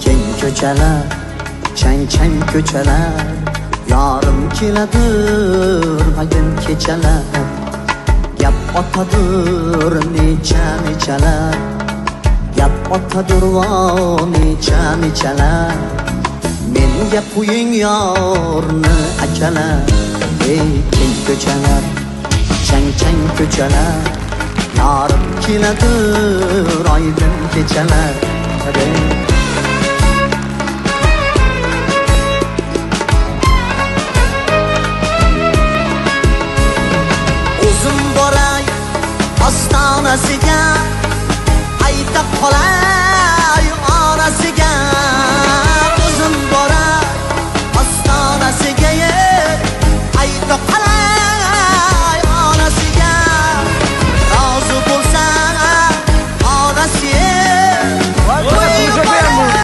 keng ko'chalar, chang ko'chalar, yorim keladir magin kechalar. Gap otadir nechalar, gap otadir nechalar. Menga qo'ying yorni akalar. Ey keng ko'chalar, chang ko'chalar, yorim keladir oydin kechalar.